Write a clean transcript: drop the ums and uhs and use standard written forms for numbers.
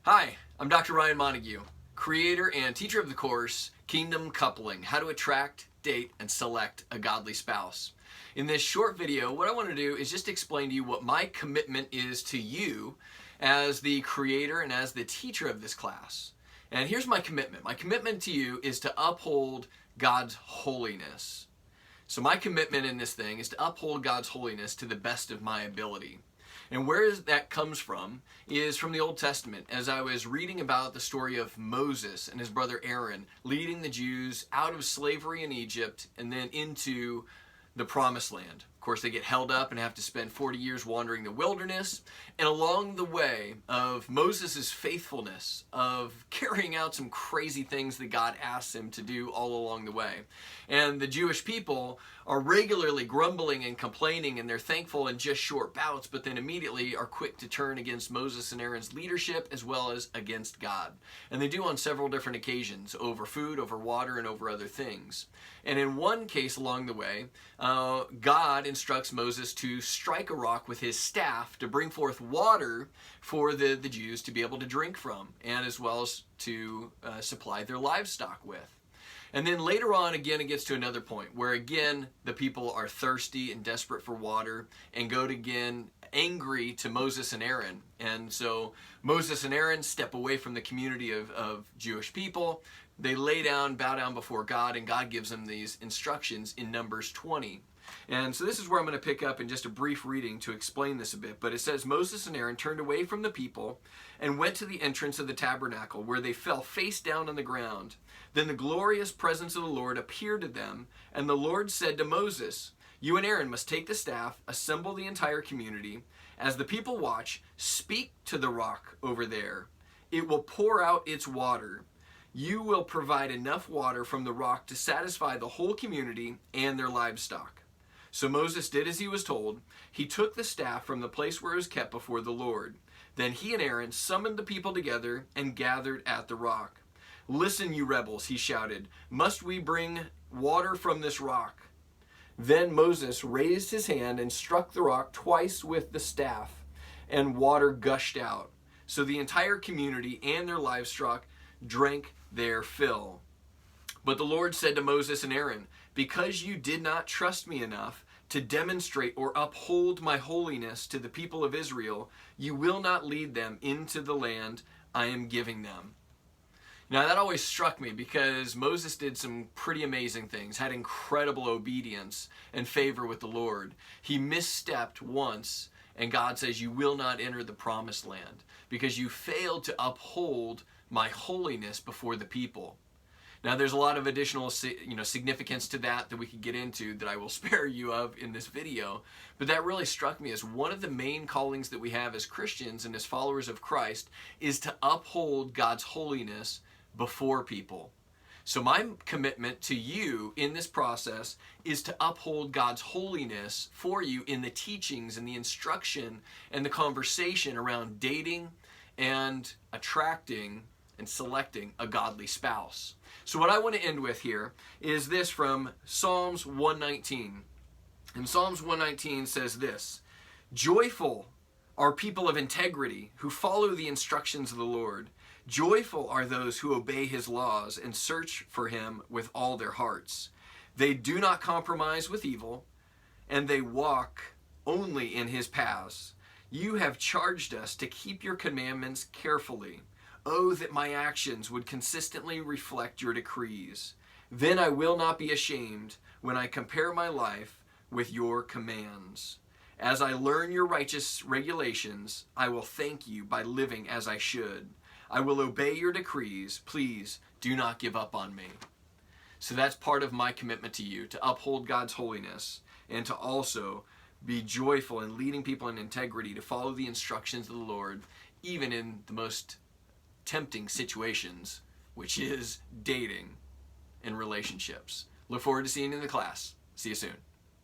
Hi, I'm Dr. Ryan Montague, creator and teacher of the course, Kingdom Coupling, How to Attract, Date, and Select a Godly Spouse. In this short video, what I want to do is just explain to you what my commitment is to you as the creator and as the teacher of this class. And here's my commitment. My commitment to you is to uphold God's holiness. So my commitment in this thing is to uphold God's holiness to the best of my ability. And where that comes from is from the Old Testament. As I was reading about the story of Moses and his brother Aaron leading the Jews out of slavery in Egypt and then into the Promised Land. Of course, they get held up and have to spend 40 years wandering the wilderness. And along the way of Moses' faithfulness, of carrying out some crazy things that God asks him to do all along the way. And the Jewish people are regularly grumbling and complaining, and they're thankful in just short bouts, but then immediately are quick to turn against Moses and Aaron's leadership as well as against God. And they do on several different occasions, over food, over water, and over other things. And in one case along the way, God instructs Moses to strike a rock with his staff to bring forth water for the Jews to be able to drink from, and as well as to supply their livestock with. And then later on, again, it gets to another point where, again, the people are thirsty and desperate for water and go to, again, angry to Moses and Aaron. And so Moses and Aaron step away from the community of Jewish people. They lay down, bow down before God, and God gives them these instructions in Numbers 20. And so this is where I'm going to pick up in just a brief reading to explain this a bit. But it says, Moses and Aaron turned away from the people and went to the entrance of the tabernacle, where they fell face down on the ground. Then the glorious presence of the Lord appeared to them, and the Lord said to Moses, "You and Aaron must take the staff, assemble the entire community. As the people watch, speak to the rock over there. It will pour out its water. You will provide enough water from the rock to satisfy the whole community and their livestock." So Moses did as he was told. He took the staff from the place where it was kept before the Lord. Then he and Aaron summoned the people together and gathered at the rock. "Listen, you rebels," he shouted. "Must we bring water from this rock?" Then Moses raised his hand and struck the rock twice with the staff, and water gushed out. So the entire community and their livestock drank their fill. But the Lord said to Moses and Aaron, "Because you did not trust me enough to demonstrate or uphold my holiness to the people of Israel, you will not lead them into the land I am giving them." Now that always struck me because Moses did some pretty amazing things, had incredible obedience and favor with the Lord. He misstepped once, and God says, "You will not enter the promised land because you failed to uphold my holiness before the people." Now there's a lot of additional significance to that we could get into that I will spare you of in this video, but that really struck me as one of the main callings that we have as Christians and as followers of Christ is to uphold God's holiness before people. So my commitment to you in this process is to uphold God's holiness for you in the teachings and the instruction and the conversation around dating and attracting and selecting a godly spouse. So what I want to end with here is this from Psalms 119. And Psalms 119 says this, "Joyful are people of integrity who follow the instructions of the Lord. Joyful are those who obey his laws and search for him with all their hearts. They do not compromise with evil, and they walk only in his paths. You have charged us to keep your commandments carefully. Oh, that my actions would consistently reflect your decrees. Then I will not be ashamed when I compare my life with your commands. As I learn your righteous regulations, I will thank you by living as I should. I will obey your decrees. Please do not give up on me." So that's part of my commitment to you, to uphold God's holiness and to also be joyful in leading people in integrity, to follow the instructions of the Lord, even in the most tempting situations, which is dating and relationships. Look forward to seeing you in the class. See you soon.